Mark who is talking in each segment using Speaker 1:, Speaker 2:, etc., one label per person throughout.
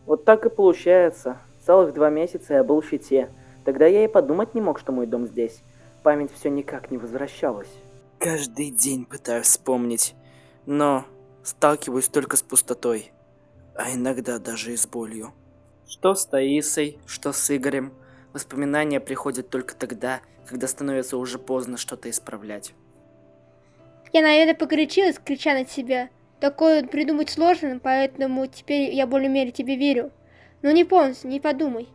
Speaker 1: Вот так и получается. Целых 2 месяца я был в щите. Тогда я и подумать не мог, что мой дом здесь. Память все никак не возвращалась. Каждый день пытаюсь вспомнить, но сталкиваюсь только с пустотой, а иногда даже и с болью. Что с Таисой, что с Игорем. Воспоминания приходят только тогда, когда становится уже поздно что-то исправлять.
Speaker 2: Я, наверное, погорячилась, крича на тебя. Такое придумать сложно, поэтому теперь я более-менее тебе верю. Но не полностью, не подумай.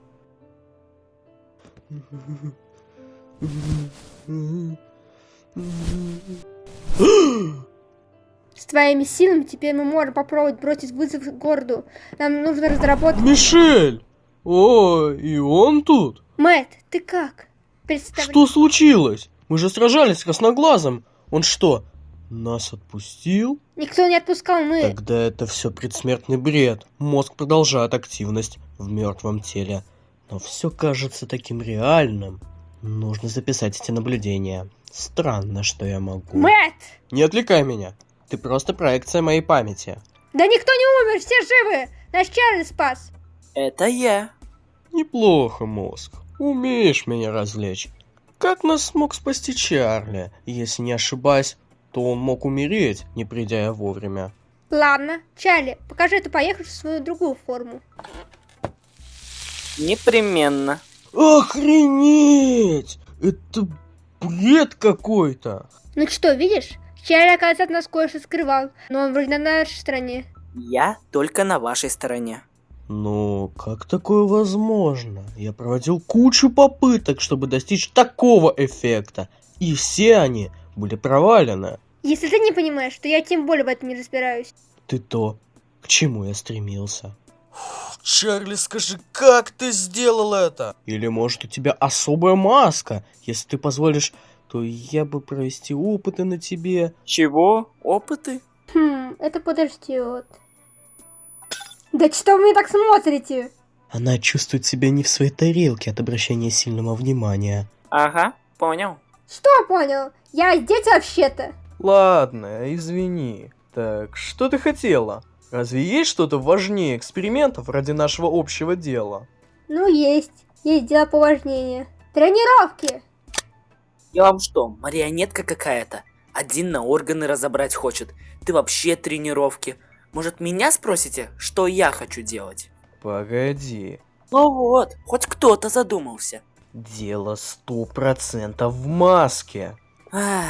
Speaker 2: С твоими силами теперь мы можем попробовать бросить вызов городу. Нам нужно разработать...
Speaker 3: Мишель! О, и он тут?
Speaker 2: Мэтт, ты как?
Speaker 3: Что случилось? Мы же сражались с Красноглазом. Он что, нас отпустил?
Speaker 2: Никто не отпускал, мы...
Speaker 3: Тогда это все предсмертный бред. Мозг продолжает активность в мертвом теле. Но все кажется таким реальным. Нужно записать эти наблюдения. Странно, что я могу.
Speaker 2: Мэтт!
Speaker 3: Не отвлекай меня. Ты просто проекция моей памяти.
Speaker 2: Да никто не умер, все живы! Наш Чарли спас!
Speaker 1: Это я.
Speaker 3: Неплохо, мозг. Умеешь меня развлечь. Как нас смог спасти Чарли? Если не ошибаюсь, то он мог умереть, не придя вовремя.
Speaker 2: Ладно, Чарли, покажи эту поехавшую свою другую форму.
Speaker 1: Непременно.
Speaker 3: Охренеть! Это бред какой-то.
Speaker 2: Ну что, видишь? Чарли, оказывается, от нас кое-что скрывал, но он вроде на нашей стороне.
Speaker 1: Я только на вашей стороне.
Speaker 3: Ну, как такое возможно? Я проводил кучу попыток, чтобы достичь такого эффекта, и все они были провалены.
Speaker 2: Если ты не понимаешь, то я тем более в этом не разбираюсь.
Speaker 3: Ты то, к чему я стремился. Чарли, скажи, как ты сделал это? Или может у тебя особая маска? Если ты позволишь, то я бы провести опыты на тебе.
Speaker 1: Чего? Опыты?
Speaker 2: Это подождет. Да что вы мне так смотрите?
Speaker 3: Она чувствует себя не в своей тарелке от обращения сильного внимания.
Speaker 1: Ага, понял.
Speaker 2: Что понял? Я здесь вообще-то.
Speaker 4: Ладно, извини. Так, что ты хотела? Разве есть что-то важнее экспериментов ради нашего общего дела?
Speaker 2: Ну, есть. Есть дела поважнее. Тренировки!
Speaker 1: Я вам что, марионетка какая-то? Один на органы разобрать хочет. Ты вообще тренировки. Может, меня спросите, что я хочу делать?
Speaker 4: Погоди.
Speaker 1: Ну вот, хоть кто-то задумался.
Speaker 4: Дело 100% в маске.
Speaker 1: Ах,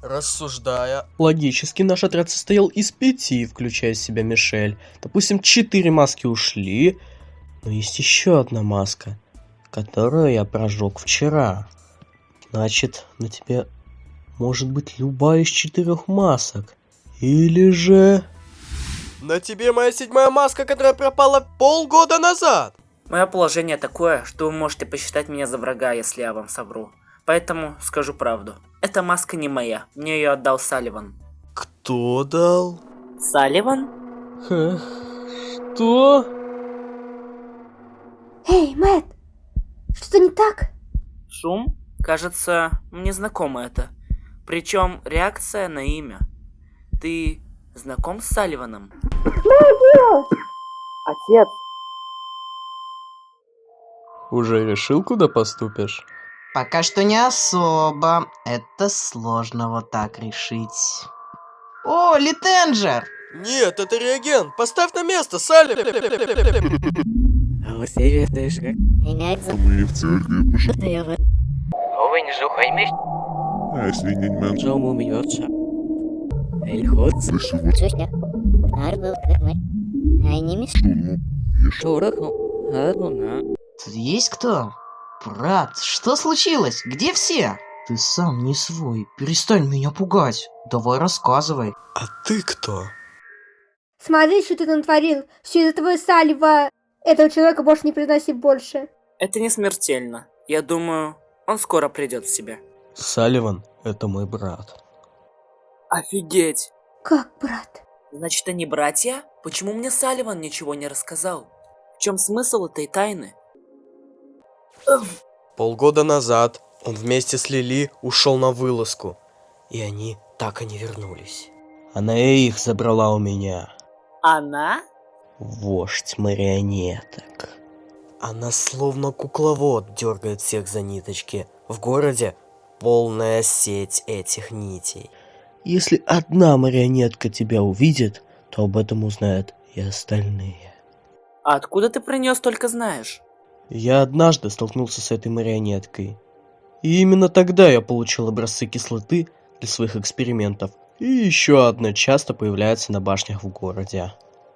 Speaker 3: Рассуждая логически, наш отряд состоял из 5, включая в себя Мишель. Допустим, 4 маски ушли, но есть еще одна маска, которую я прожег вчера. Значит, на тебе может быть любая из 4 масок. Или же... На тебе моя 7-я маска, которая пропала полгода назад.
Speaker 1: мое положение такое, что вы можете посчитать меня за врага, если я вам совру. Поэтому скажу правду. Эта маска не моя. Мне ее отдал Салливан.
Speaker 3: Кто дал?
Speaker 1: Салливан?
Speaker 3: Что?
Speaker 2: Эй, Мэтт! Что-то не так?
Speaker 1: Шум? Кажется, мне знакомо это. Причем реакция на имя. Ты знаком с Салливаном? Отец!
Speaker 3: Уже решил, куда поступишь?
Speaker 5: Пока что не особо. Это сложно вот так решить. О, Литенджер!
Speaker 3: Нет, это реагент. Поставь на место, Салли.
Speaker 5: Тут есть кто? Брат, что случилось? Где все? Ты сам не свой. Перестань меня пугать. Давай рассказывай.
Speaker 3: А ты кто?
Speaker 2: Смотри, что ты натворил. Все из-за твоего Саллива. Этого человека больше не приноси больше.
Speaker 1: Это не смертельно. Я думаю, он скоро придет в себя.
Speaker 3: Салливан — это мой брат.
Speaker 1: Офигеть!
Speaker 2: Как, брат?
Speaker 1: Значит, они братья? Почему мне Салливан ничего не рассказал? В чем смысл этой тайны?
Speaker 3: Полгода назад он вместе с Лили ушел на вылазку. И они так и не вернулись. Она и их забрала у меня.
Speaker 1: Она?
Speaker 3: Вождь марионеток. Она словно кукловод дергает всех за ниточки. В городе полная сеть этих нитей. Если одна марионетка тебя увидит, то об этом узнают и остальные.
Speaker 1: А откуда ты про нее столько знаешь?
Speaker 3: Я однажды столкнулся с этой марионеткой. И именно тогда я получил образцы кислоты для своих экспериментов. И еще одна часто появляется на башнях в городе.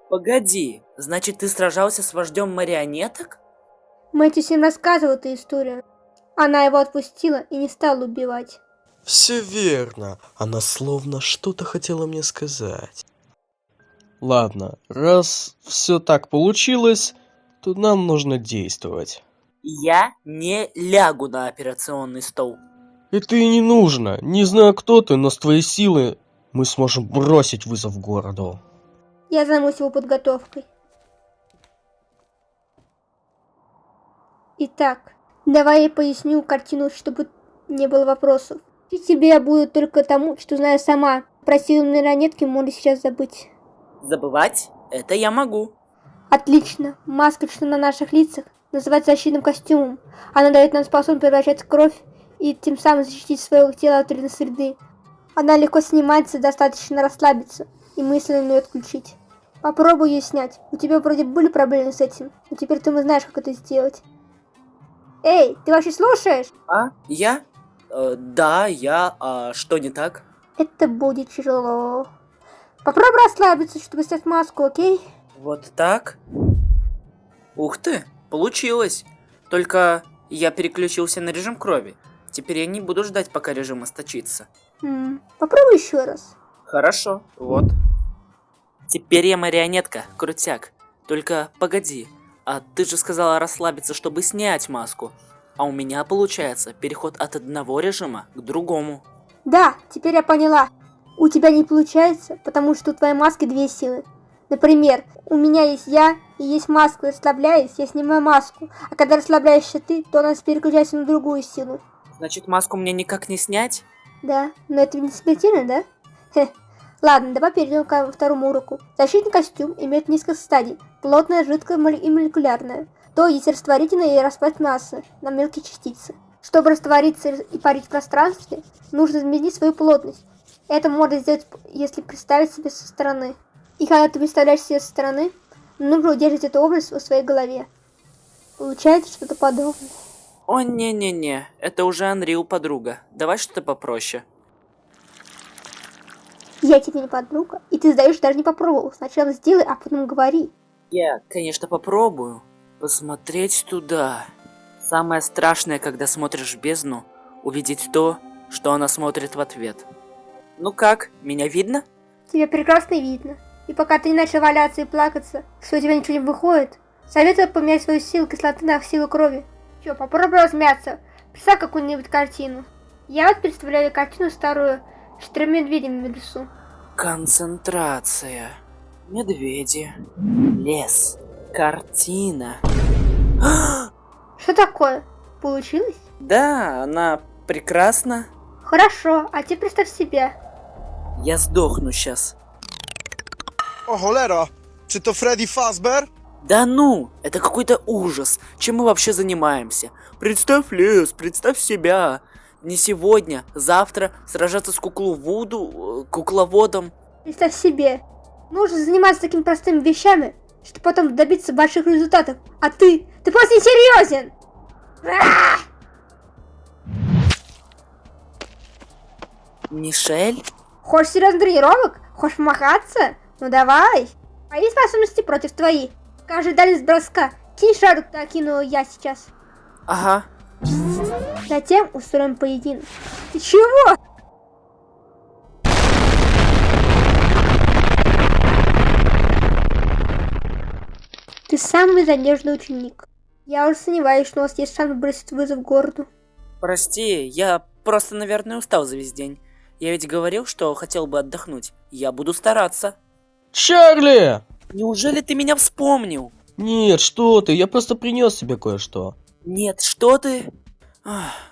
Speaker 1: Погоди, значит ты сражался с вождем марионеток?
Speaker 2: Мэтью всем рассказывал эту историю. Она его отпустила и не стала убивать.
Speaker 3: Все верно. Она словно что-то хотела мне сказать. Ладно, раз все так получилось, то нам нужно действовать.
Speaker 1: Я не лягу на операционный стол.
Speaker 3: Это и не нужно. Не знаю, кто ты, но с твоей силы мы сможем бросить вызов городу.
Speaker 2: Я займусь его подготовкой. Итак, давай я поясню картину, чтобы не было вопросов. И тебе я буду только тому, что знаю сама. Про силу марионетки можно сейчас забыть.
Speaker 1: Забывать? Это я могу.
Speaker 2: Отлично. Маска, что на наших лицах, называется защитным костюмом. Она дает нам способность превращать в кровь и тем самым защитить свое тело от вредной среды. Она легко снимается, достаточно расслабиться и мысленно ее отключить. Попробуй ее снять. У тебя вроде были проблемы с этим, но теперь ты знаешь, как это сделать. Эй, ты вообще слушаешь?
Speaker 1: А? Я? Да, я. А что не так?
Speaker 2: Это будет тяжело. Попробуй расслабиться, чтобы снять маску, окей?
Speaker 1: Вот так? Ух ты, получилось. Только я переключился на режим крови. Теперь я не буду ждать, пока режим источится.
Speaker 2: Попробуй еще раз.
Speaker 1: Хорошо, вот. Теперь я марионетка, крутяк. Только погоди, а ты же сказала расслабиться, чтобы снять маску. А у меня получается переход от одного режима к другому.
Speaker 2: Да, теперь я поняла. У тебя не получается, потому что у твоей маски две силы. Например, у меня есть я и есть маска. Расслабляясь, я снимаю маску. А когда расслабляешься ты, то она переключается на другую силу.
Speaker 1: Значит, маску мне никак не снять?
Speaker 2: Да, но это не смертельно, да? Хе. Ладно, давай перейдем ко второму уроку. Защитный костюм имеет несколько стадий. Плотная, жидкая и молекулярная. То есть растворительная и распад массы на мелкие частицы. Чтобы раствориться и парить в пространстве, нужно изменить свою плотность. Это можно сделать, если представить себе со стороны. И когда ты представляешь себе со стороны, нужно удерживать эту область в своей голове. Получается что-то подобное.
Speaker 1: О, не-не-не, это уже Unreal, подруга. Давай что-то попроще.
Speaker 2: Я тебе не подруга, и ты сдаешь, даже не попробовал. Сначала сделай, а потом говори.
Speaker 1: Я, конечно, попробую. Посмотреть туда. Самое страшное, когда смотришь в бездну, увидеть то, что она смотрит в ответ. Ну как, меня видно?
Speaker 2: Тебя прекрасно видно. И пока ты не начал валяться и плакаться, что у тебя ничего не выходит, советую поменять свою силу кислоты на силу крови. Чё, попробуй размяться. Представь какую-нибудь картину. Я вот представляю картину старую с 4 медведями в лесу.
Speaker 1: Концентрация. Медведи. Лес. Картина.
Speaker 2: Что такое? Получилось?
Speaker 1: Да, она прекрасна.
Speaker 2: Хорошо, а теперь представь себя.
Speaker 1: Я сдохну сейчас.
Speaker 6: O cholera, czy to Freddy Fazbear?
Speaker 1: Да ну, это какой-то ужас. Чем мы вообще занимаемся? Представь лес, представь себя. Не сегодня, завтра сражаться с кукловодом.
Speaker 2: Представь себе. Нужно заниматься такими простыми вещами, чтобы потом добиться больших результатов. А ты просто не серьезен.
Speaker 1: Мишель?
Speaker 2: Хочешь серьезных тренировок? Хочешь помахаться? Ну давай. Мои способности против твоих. Каждый дальность броска. Кинь шар, куда кинула я сейчас.
Speaker 1: Ага.
Speaker 2: Затем устроим поединок. Ты чего? Ты самый надежный ученик. Я уже сомневаюсь, что у нас есть шанс бросить вызов городу.
Speaker 1: Прости, я просто, наверное, устал за весь день. Я ведь говорил, что хотел бы отдохнуть. Я буду стараться.
Speaker 3: Чарли!
Speaker 1: Неужели ты меня вспомнил?
Speaker 3: Нет, что ты, я просто принес себе кое-что.
Speaker 1: Нет, что ты?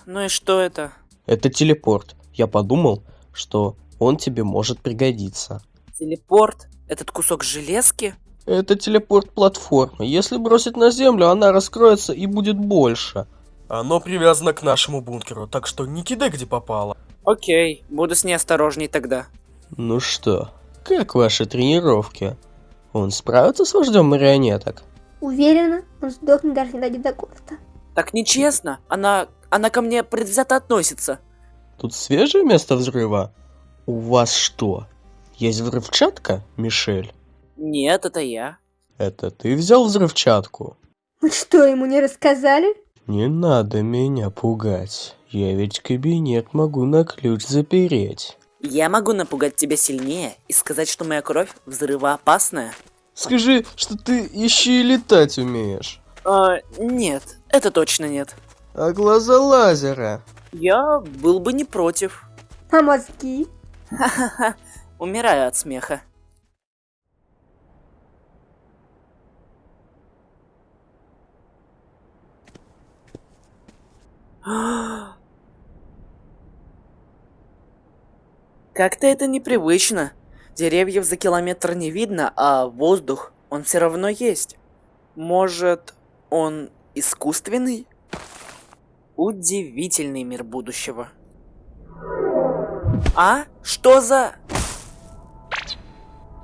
Speaker 1: Ну и что это?
Speaker 3: Это телепорт. Я подумал, что Он тебе может пригодиться.
Speaker 1: Телепорт? Этот кусок железки?
Speaker 3: Это телепорт-платформа. Если бросить на землю, она раскроется и будет больше.
Speaker 4: Оно привязано к нашему бункеру, так что не кидай где попало.
Speaker 1: Окей, буду с ней осторожней тогда.
Speaker 3: Ну что, как ваши тренировки? Он справится с вождем марионеток?
Speaker 2: Уверена, он сдохнет, даже не дойдет до города.
Speaker 1: Так нечестно. Она ко мне предвзято относится.
Speaker 3: Тут свежее место взрыва? У вас что, есть взрывчатка, Мишель?
Speaker 1: Нет, это я.
Speaker 3: Это ты взял взрывчатку?
Speaker 2: Мы что, ему не рассказали?
Speaker 3: Не надо меня пугать. Я ведь кабинет могу на ключ запереть.
Speaker 1: Я могу напугать тебя сильнее и сказать, что моя кровь взрывоопасная.
Speaker 3: Скажи, что ты еще и летать умеешь.
Speaker 1: Нет, это точно нет.
Speaker 3: А глаза лазера?
Speaker 1: Я был бы не против.
Speaker 2: А мозги?
Speaker 1: Ха-ха-ха, умираю от смеха. Как-то это непривычно. Деревьев за километр не видно, а воздух, он все равно есть. Может, он искусственный? Удивительный мир будущего. А? Что за...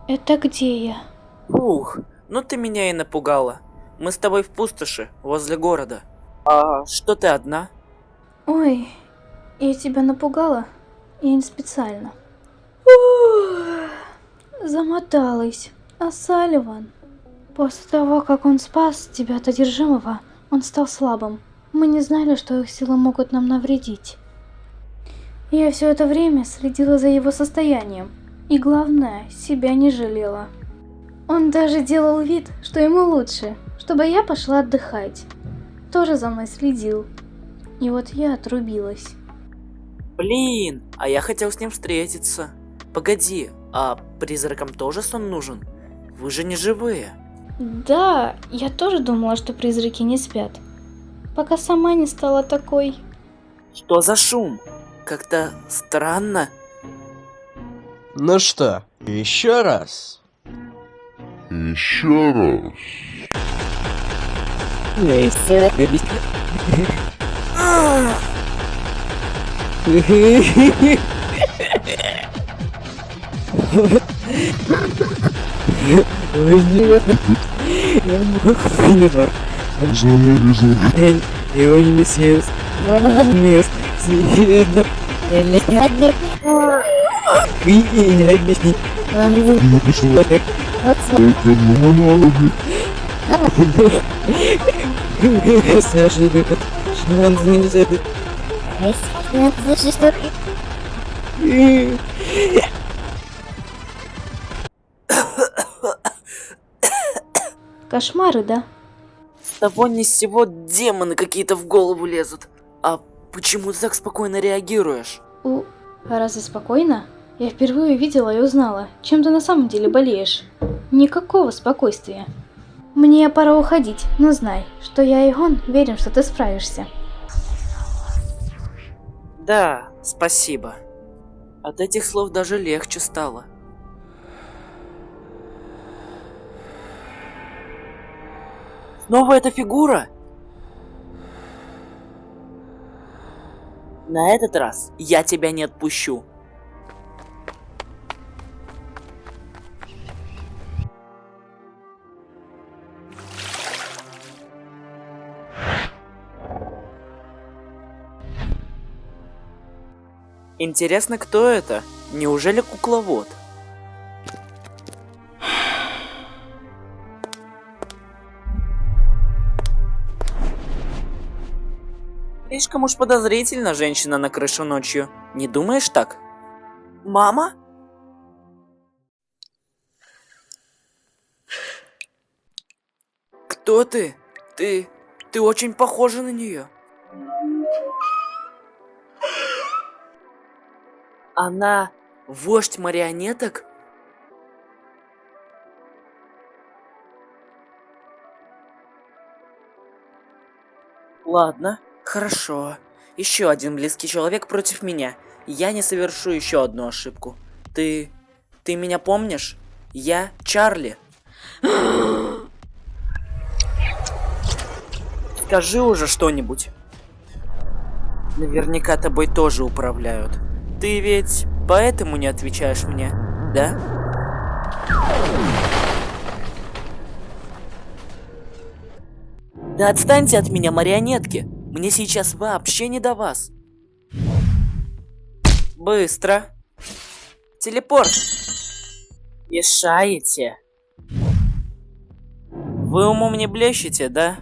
Speaker 7: Это где я?
Speaker 1: Ух, ну ты меня и напугала. Мы с тобой в пустоши, возле города. А что ты одна?
Speaker 7: Ой, я тебя напугала? Я не специально. Замоталась. А Салливан? После того, как он спас тебя от одержимого, он стал слабым. Мы не знали, что их силы могут нам навредить. Я все это время следила за его состоянием. И главное, себя не жалела. Он даже делал вид, что ему лучше, чтобы я пошла отдыхать. Тоже за мной следил. И вот я отрубилась.
Speaker 1: Блин, а я хотел с ним встретиться. Погоди, а призракам тоже сон нужен? Вы же не живые.
Speaker 7: Да, я тоже думала, что призраки не спят. Пока сама не стала такой.
Speaker 1: Что за шум? Как-то странно.
Speaker 3: Ну что, еще раз?
Speaker 8: Еще раз.
Speaker 7: Кошмары, да?
Speaker 1: С того ни с сего демоны какие-то в голову лезут. А почему ты так спокойно реагируешь?
Speaker 7: А разве спокойно? Я впервые увидела и узнала, чем ты на самом деле болеешь. Никакого спокойствия. Мне пора уходить, но знай, что я и он верим, что ты справишься.
Speaker 1: Да, спасибо. От этих слов даже легче стало. Снова эта фигура? На этот раз я тебя не отпущу. Интересно, кто это? Неужели кукловод? Слишком уж подозрительно женщина на крышу ночью. Не думаешь так? Мама? Кто ты? Ты очень похожа на нее. Она вождь марионеток? Ладно, хорошо. Еще один близкий человек против меня. Я не совершу еще одну ошибку. Ты меня помнишь? Я Чарли. Скажи уже что-нибудь. Наверняка тобой тоже управляют. Ты ведь поэтому не отвечаешь мне, да? Да отстаньте от меня, марионетки. Мне сейчас вообще не до вас. Быстро. Телепорт. Мешаете. Вы умом не блещете, да?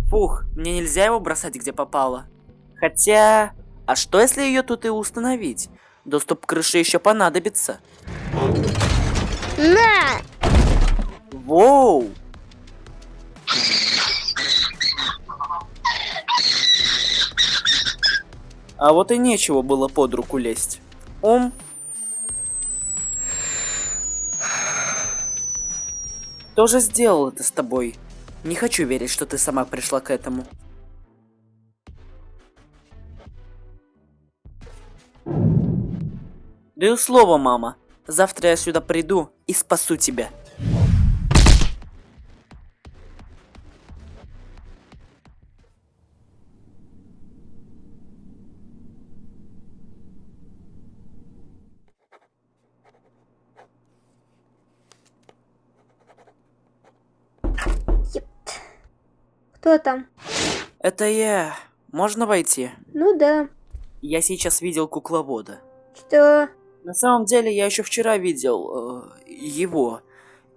Speaker 1: Фух, мне нельзя его бросать где попало. Хотя... А что если ее тут и установить? Доступ к крыше еще понадобится.
Speaker 2: На!
Speaker 1: Воу! А вот и нечего было под руку лезть. Кто же сделал это с тобой? Не хочу верить, что ты сама пришла к этому. Даю слово, мама. Завтра я сюда приду и спасу тебя.
Speaker 2: Кто там?
Speaker 1: Это я. Можно войти?
Speaker 2: Ну да.
Speaker 1: Я сейчас видел кукловода.
Speaker 2: Что?
Speaker 1: На самом деле, я еще вчера видел его.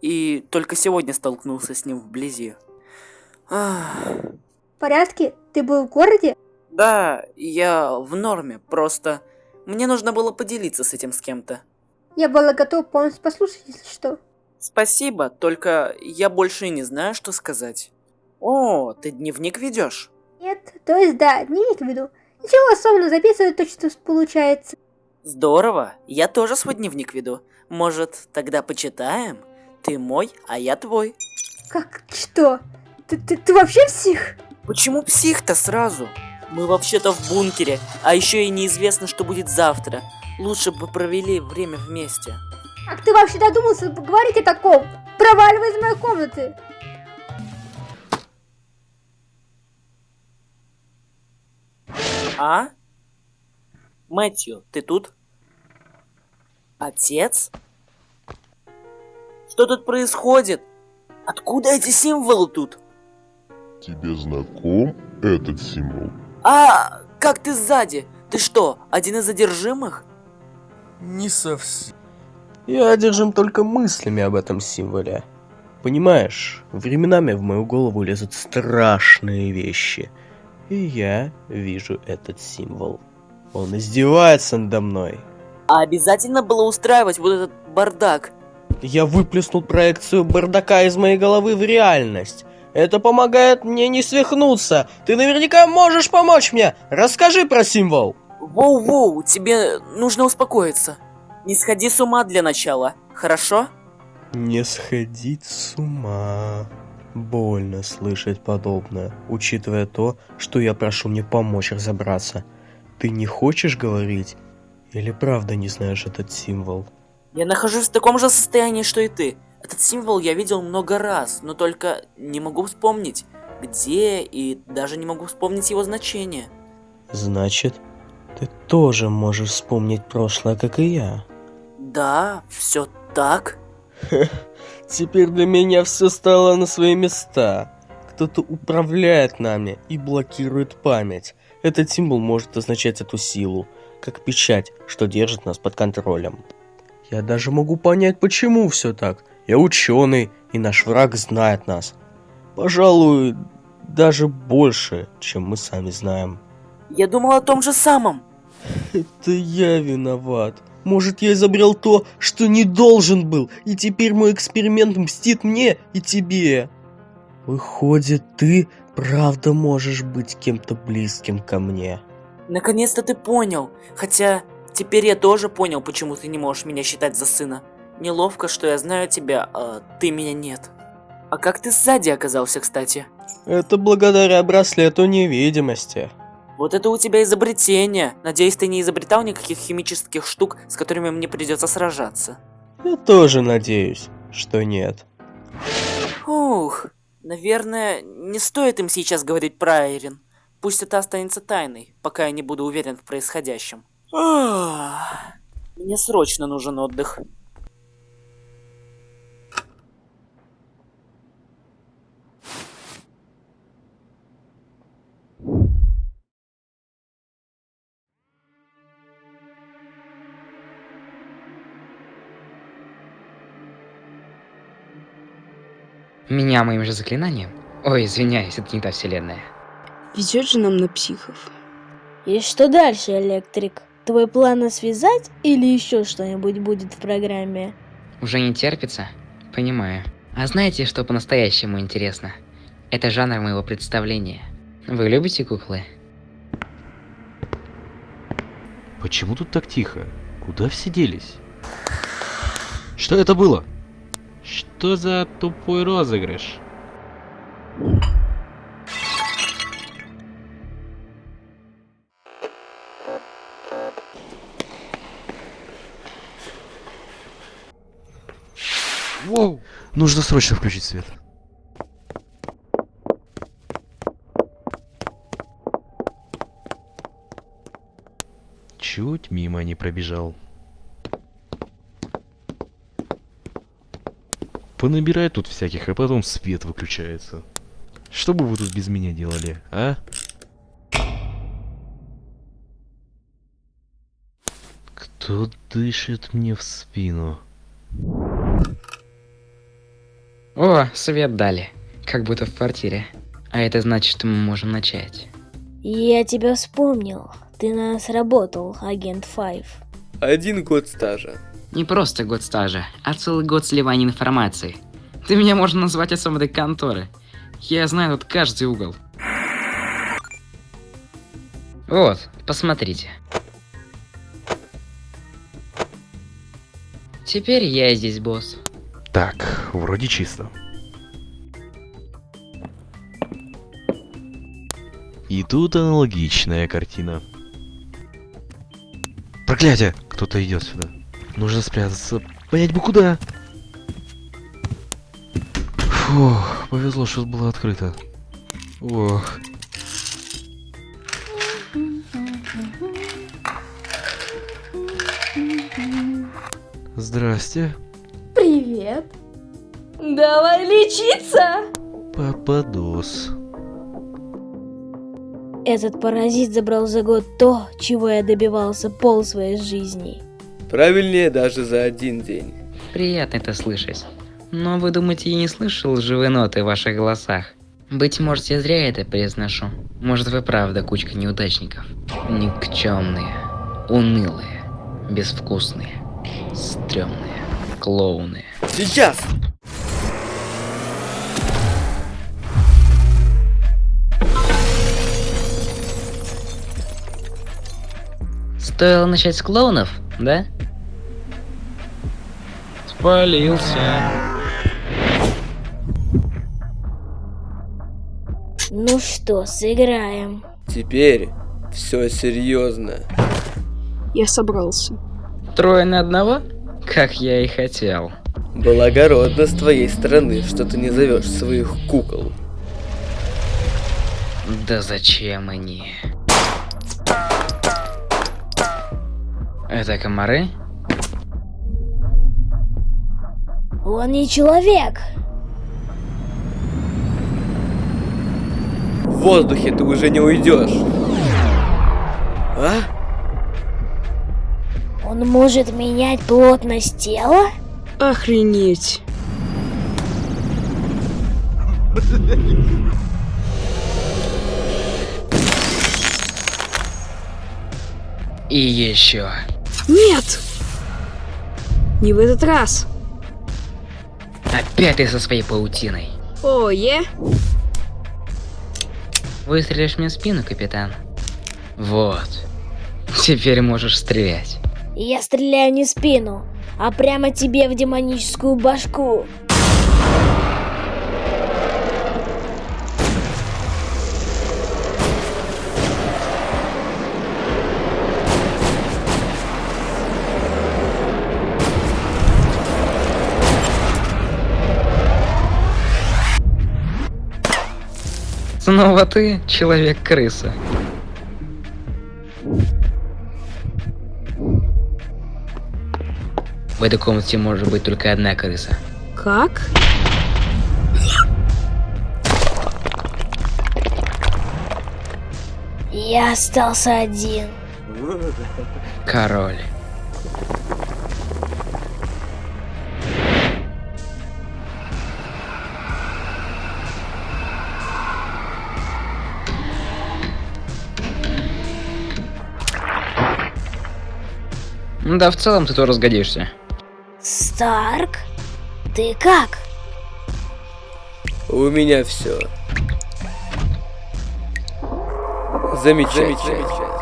Speaker 1: И только сегодня столкнулся с ним вблизи.
Speaker 2: В порядке? Ты был в городе?
Speaker 1: Да, я в норме. Просто мне нужно было поделиться с этим с кем-то.
Speaker 2: Я была готова полностью послушать, если что.
Speaker 1: Спасибо, только я больше и не знаю, что сказать. О, ты дневник ведешь?
Speaker 2: Нет, то есть да, дневник веду. Ничего особенного, записывать точно получается.
Speaker 1: Здорово, я тоже свой дневник веду. Может, тогда почитаем? Ты мой, а я твой.
Speaker 2: Как? Что? Ты вообще псих?
Speaker 1: Почему псих-то сразу? Мы вообще-то в бункере, а еще и неизвестно, что будет завтра. Лучше бы провели время вместе.
Speaker 2: Как ты вообще додумался поговорить о таком? Проваливай из моей комнаты.
Speaker 1: А? Мэтью, ты тут? Отец? Что тут происходит? Откуда эти символы тут?
Speaker 8: Тебе знаком этот символ?
Speaker 1: А, как ты сзади? Ты что, один из одержимых?
Speaker 4: Не совсем.
Speaker 3: Я одержим только мыслями об этом символе. Понимаешь, временами в мою голову лезут страшные вещи. И я вижу этот символ. Он издевается надо мной.
Speaker 1: А обязательно было устраивать вот этот бардак?
Speaker 3: Я выплеснул проекцию бардака из моей головы в реальность. Это помогает мне не свихнуться. Ты наверняка можешь помочь мне. Расскажи про символ.
Speaker 1: Воу-воу, тебе нужно успокоиться. Не сходи с ума для начала, хорошо?
Speaker 3: Не сходить с ума. Больно слышать подобное, учитывая то, что я прошу мне помочь разобраться. Ты не хочешь говорить? Или правда не знаешь этот символ?
Speaker 1: Я нахожусь в таком же состоянии, что и ты. Этот символ я видел много раз, но только не могу вспомнить, где, и даже не могу вспомнить его значение.
Speaker 3: Значит, ты тоже можешь вспомнить прошлое, как и я.
Speaker 1: Да, все так.
Speaker 3: Теперь для меня все стало на свои места. Кто-то управляет нами и блокирует память. Этот символ может означать эту силу, как печать, что держит нас под контролем. Я даже могу понять, почему все так. Я ученый, и наш враг знает нас. Пожалуй, даже больше, чем мы сами знаем.
Speaker 1: Я думал о том же самом.
Speaker 3: Это я виноват. Может, я изобрел то, что не должен был, и теперь мой эксперимент мстит мне и тебе. Выходит, ты правда можешь быть кем-то близким ко мне.
Speaker 1: Наконец-то ты понял. Хотя, теперь я тоже понял, почему ты не можешь меня считать за сына. Неловко, что я знаю тебя, а ты меня нет. А как ты сзади оказался, кстати?
Speaker 3: Это благодаря браслету невидимости.
Speaker 1: Вот это у тебя изобретение. Надеюсь, ты не изобретал никаких химических штук, с которыми мне придется сражаться.
Speaker 3: Я тоже надеюсь, что нет.
Speaker 1: Ух, наверное, не стоит им сейчас говорить про Айрин. Пусть это останется тайной, пока я не буду уверен в происходящем. Мне срочно нужен отдых.
Speaker 9: Меня моим же заклинанием? Ой, извиняюсь, это не та вселенная.
Speaker 10: Везет же нам на психов.
Speaker 11: И что дальше, Электрик? Твой план связать или еще что-нибудь будет в программе?
Speaker 9: Уже не терпится? Понимаю. А знаете, что по-настоящему интересно? Это жанр моего представления. Вы любите куклы?
Speaker 12: Почему тут так тихо? Куда все делись? Что это было? Что за тупой розыгрыш? Воу! Нужно срочно включить свет. Чуть мимо не пробежал. Понабирай тут всяких, а потом свет выключается. Что бы вы тут без меня делали, а? Кто дышит мне в спину?
Speaker 9: О, свет дали. Как будто в квартире. А это значит, что мы можем начать.
Speaker 11: Я тебя вспомнил. Ты на нас работал, агент 5.
Speaker 4: 1 год стажа.
Speaker 9: Не просто год стажа, а целый год сливания информации. Ты меня можно назвать отцом этой конторы. Я знаю тут каждый угол. Вот, посмотрите. Теперь я здесь босс.
Speaker 12: Так, вроде чисто. И тут аналогичная картина. Проклятие! Кто-то идет сюда. Нужно спрятаться. Понять бы куда. Фух, повезло, что было открыто. Ох. Здрасте.
Speaker 11: Привет. Давай лечиться.
Speaker 12: Пападос.
Speaker 11: Этот паразит забрал за год то, чего я добивался пол своей жизни.
Speaker 4: Правильнее даже за 1 день.
Speaker 9: Приятно это слышать. Но вы думаете, я не слышал лживые ноты в ваших голосах? Быть может, я зря это произношу. Может, вы правда кучка неудачников. Никчемные, унылые, безвкусные, стрёмные, клоуны.
Speaker 4: Сейчас!
Speaker 9: Стоило начать с клоунов, да? Спалился.
Speaker 11: Ну что, сыграем?
Speaker 4: Теперь все серьезно.
Speaker 10: Я собрался.
Speaker 9: 3 на 1? Как я и хотел.
Speaker 4: Благородно с твоей стороны, что ты не зовешь своих кукол.
Speaker 9: Да зачем они? Это комары?
Speaker 11: Он не человек.
Speaker 4: В воздухе ты уже не уйдешь. А?
Speaker 11: Он может менять плотность тела?
Speaker 10: Охренеть.
Speaker 9: И еще.
Speaker 10: Нет! Не в этот раз.
Speaker 9: Опять ты со своей паутиной.
Speaker 10: Ое.
Speaker 9: Выстрелишь мне в спину, капитан? Вот. Теперь можешь стрелять.
Speaker 11: Я стреляю не в спину, а прямо тебе в демоническую башку.
Speaker 9: Снова ты, человек-крыса. В этой комнате может быть только одна крыса.
Speaker 10: Как?
Speaker 11: Я остался один.
Speaker 9: Король. Да, в целом ты тоже сгодишься.
Speaker 11: Старк? Ты как?
Speaker 13: У меня все. Замечательно.